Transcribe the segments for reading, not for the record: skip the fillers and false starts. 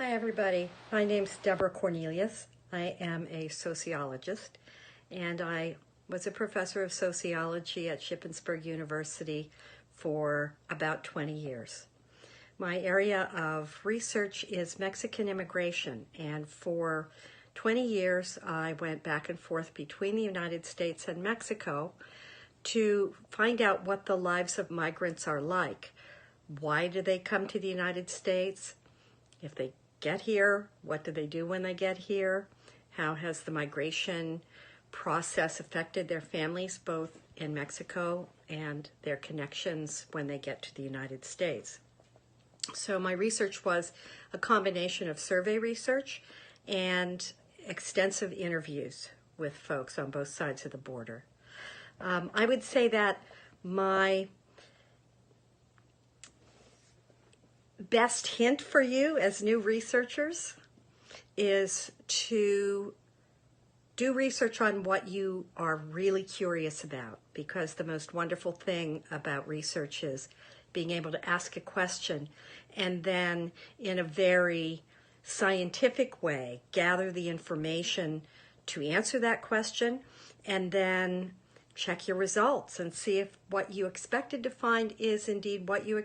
Hi, everybody. My name's Deborah Cornelius. I am a sociologist, and I was a professor of sociology at Shippensburg University for about 20 years. My area of research is Mexican immigration, and for 20 years I went back and forth between the United States and Mexico to find out what the lives of migrants are like. Why do they come to the United States? If they get here, what do they do when they get here? How has the migration process affected their families, both in Mexico and their connections when they get to the United States? So my research was a combination of survey research and extensive interviews with folks on both sides of the border. I would say that my best hint for you as new researchers is to do research on what you are really curious about, because the most wonderful thing about research is being able to ask a question and then in a very scientific way gather the information to answer that question, and then check your results and see if what you expected to find is indeed what you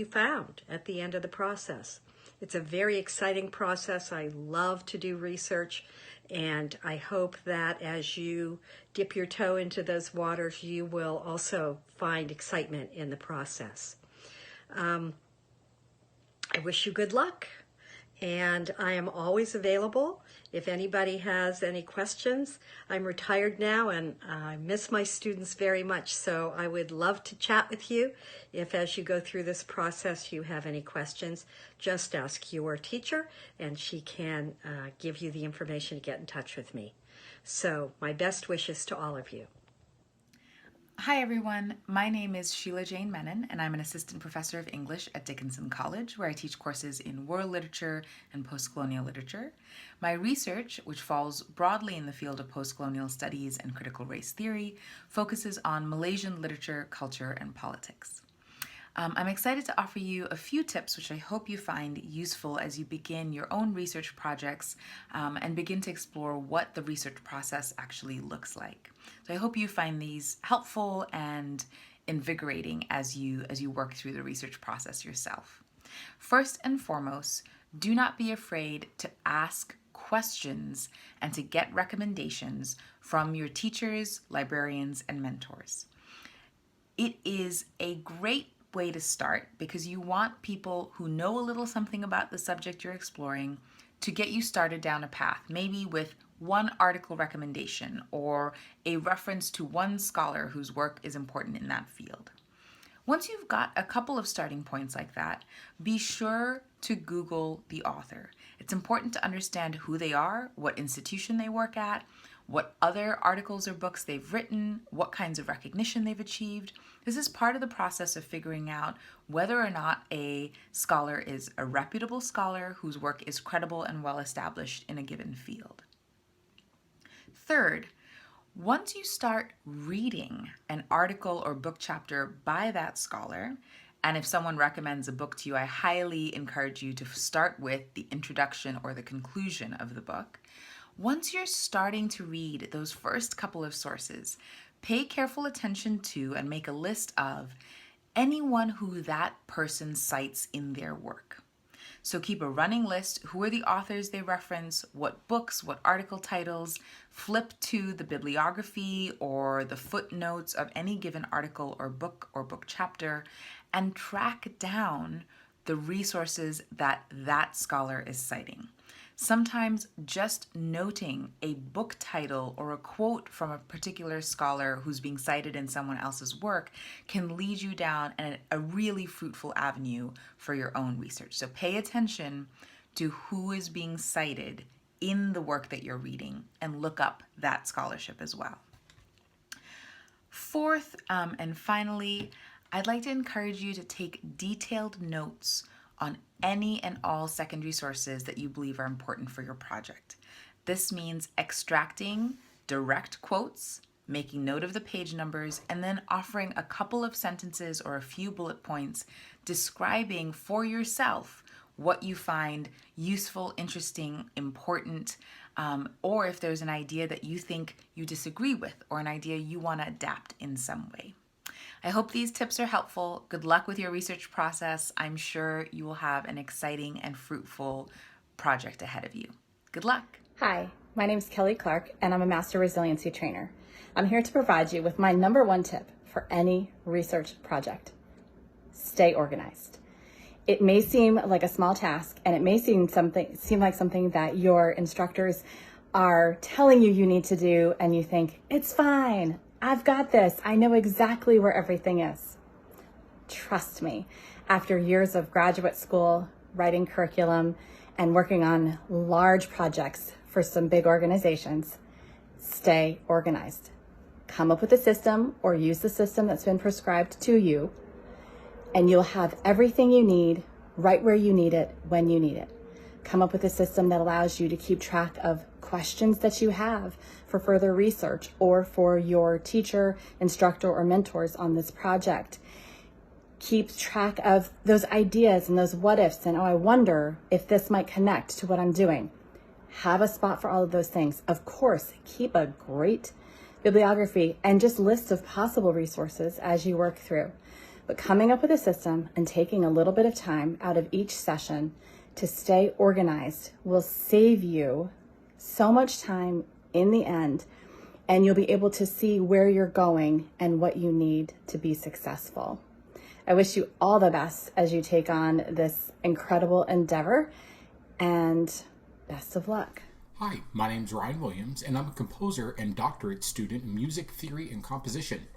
found at the end of the process. It's a very exciting process. I love to do research, and I hope that as you dip your toe into those waters, you will also find excitement in the process. I wish you good luck, and I am always available if anybody has any questions. I'm retired now and I miss my students very much, so I would love to chat with you. If as you go through this process you have any questions, just ask your teacher and she can give you the information to get in touch with me. So my best wishes to all of you. Hi everyone, my name is Sheila Jane Menon and I'm an assistant professor of English at Dickinson College, where I teach courses in world literature and postcolonial literature. My research, which falls broadly in the field of postcolonial studies and critical race theory, focuses on Malaysian literature, culture, and politics. I'm excited to offer you a few tips which I hope you find useful as you begin your own research projects and begin to explore what the research process actually looks like. So I hope you find these helpful and invigorating as you work through the research process yourself. First and foremost, do not be afraid to ask questions and to get recommendations from your teachers, librarians, and mentors. It is a great way to start because you want people who know a little something about the subject you're exploring to get you started down a path, maybe with one article recommendation or a reference to one scholar whose work is important in that field. Once you've got a couple of starting points like that, be sure to Google the author. It's important to understand who they are, what institution they work at, what other articles or books they've written, what kinds of recognition they've achieved. This is part of the process of figuring out whether or not a scholar is a reputable scholar whose work is credible and well established in a given field. Third, once you start reading an article or book chapter by that scholar, and if someone recommends a book to you, I highly encourage you to start with the introduction or the conclusion of the book. Once you're starting to read those first couple of sources, pay careful attention to and make a list of anyone who that person cites in their work. So keep a running list. Who are the authors they reference? What books? What article titles? Flip to the bibliography or the footnotes of any given article or book chapter and track down the resources that that scholar is citing. Sometimes just noting a book title or a quote from a particular scholar who's being cited in someone else's work can lead you down a really fruitful avenue for your own research. So pay attention to who is being cited in the work that you're reading and look up that scholarship as well. Fourth, and finally, I'd like to encourage you to take detailed notes on any and all secondary sources that you believe are important for your project. This means extracting direct quotes, making note of the page numbers, and then offering a couple of sentences or a few bullet points describing for yourself what you find useful, interesting, important, or if there's an idea that you think you disagree with or an idea you want to adapt in some way. I hope these tips are helpful. Good luck with your research process. I'm sure you will have an exciting and fruitful project ahead of you. Good luck. Hi, my name is Kelly Clark, and I'm a Master Resiliency Trainer. I'm here to provide you with my number one tip for any research project. Stay organized. It may seem like a small task, and it may seem like something that your instructors are telling you need to do, and you think, it's fine, I've got this, I know exactly where everything is. Trust me, after years of graduate school, writing curriculum, and working on large projects for some big organizations, stay organized. Come up with a system or use the system that's been prescribed to you, and you'll have everything you need right where you need it when you need it. Come up with a system that allows you to keep track of questions that you have for further research or for your teacher, instructor, or mentors on this project. Keep track of those ideas and those what ifs and, oh, I wonder if this might connect to what I'm doing. Have a spot for all of those things. Of course, keep a great bibliography and just lists of possible resources as you work through. But coming up with a system and taking a little bit of time out of each session to stay organized will save you so much time in the end, and you'll be able to see where you're going and what you need to be successful. I wish you all the best as you take on this incredible endeavor, and best of luck. Hi, my name's Ryan Williams, and I'm a composer and doctorate student in music theory and composition.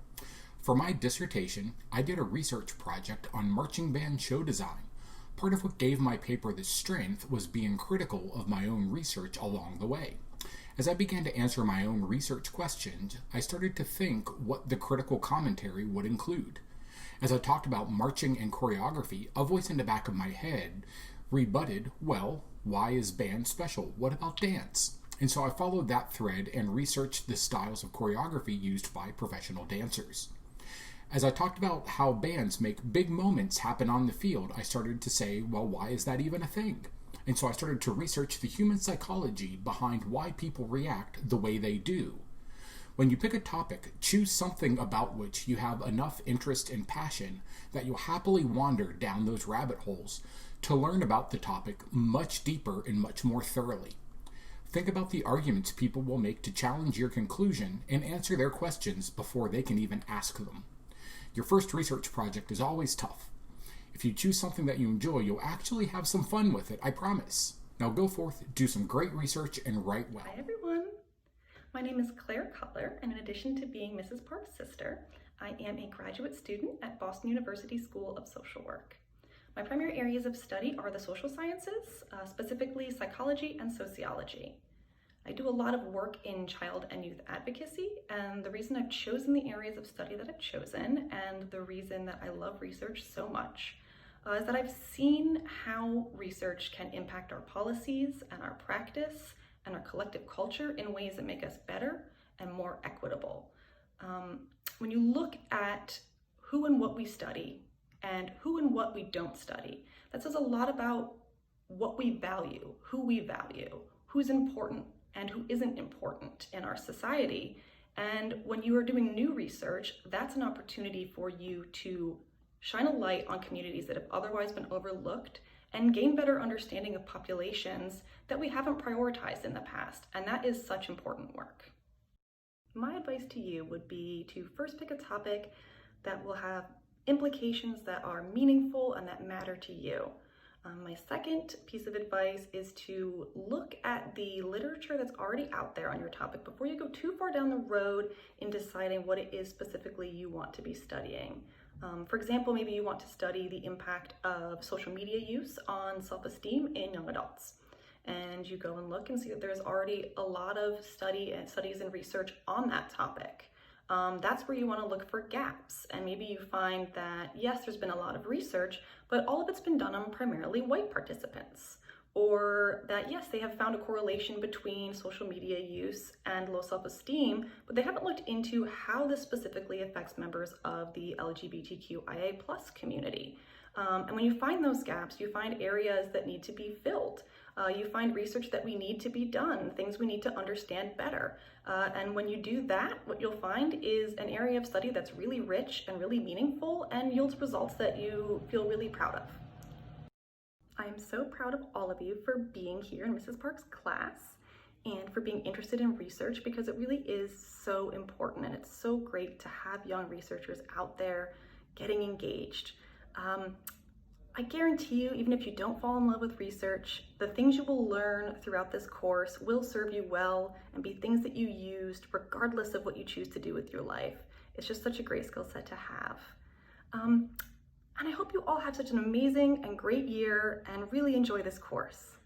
For my dissertation, I did a research project on marching band show design. Part of what gave my paper this strength was being critical of my own research along the way. As I began to answer my own research questions, I started to think what the critical commentary would include. As I talked about marching and choreography, a voice in the back of my head rebutted, well, why is band special? What about dance? And so I followed that thread and researched the styles of choreography used by professional dancers. As I talked about how bands make big moments happen on the field, I started to say, well, why is that even a thing? And so I started to research the human psychology behind why people react the way they do. When you pick a topic, choose something about which you have enough interest and passion that you'll happily wander down those rabbit holes to learn about the topic much deeper and much more thoroughly. Think about the arguments people will make to challenge your conclusion and answer their questions before they can even ask them. Your first research project is always tough. If you choose something that you enjoy, you'll actually have some fun with it, I promise. Now go forth, do some great research, and write well. Hi everyone, my name is Claire Cutler, and in addition to being Mrs. Park's sister, I am a graduate student at Boston University School of Social Work. My primary areas of study are the social sciences, specifically psychology and sociology. I do a lot of work in child and youth advocacy, and the reason I've chosen the areas of study that I've chosen and the reason that I love research so much is that I've seen how research can impact our policies and our practice and our collective culture in ways that make us better and more equitable. When you look at who and what we study and who and what we don't study, that says a lot about what we value, who's important, and who isn't important in our society. And when you are doing new research, that's an opportunity for you to shine a light on communities that have otherwise been overlooked and gain better understanding of populations that we haven't prioritized in the past. And that is such important work. My advice to you would be to first pick a topic that will have implications that are meaningful and that matter to you. My second piece of advice is to look at the literature that's already out there on your topic before you go too far down the road in deciding what it is specifically you want to be studying. For example, maybe you want to study the impact of social media use on self-esteem in young adults. And you go and look and see that there's already a lot of studies and research on that topic. That's where you want to look for gaps. And maybe you find that, yes, there's been a lot of research, but all of it's been done on primarily white participants. Or that, yes, they have found a correlation between social media use and low self-esteem, but they haven't looked into how this specifically affects members of the LGBTQIA+ community. And when you find those gaps, you find areas that need to be filled. You find research that we need to be done, things we need to understand better. And when you do that, what you'll find is an area of study that's really rich and really meaningful and yields results that you feel really proud of. I am so proud of all of you for being here in Mrs. Park's class and for being interested in research, because it really is so important, and it's so great to have young researchers out there getting engaged. I guarantee you, even if you don't fall in love with research, the things you will learn throughout this course will serve you well and be things that you used regardless of what you choose to do with your life. It's just such a great skill set to have. And I hope you all have such an amazing and great year and really enjoy this course.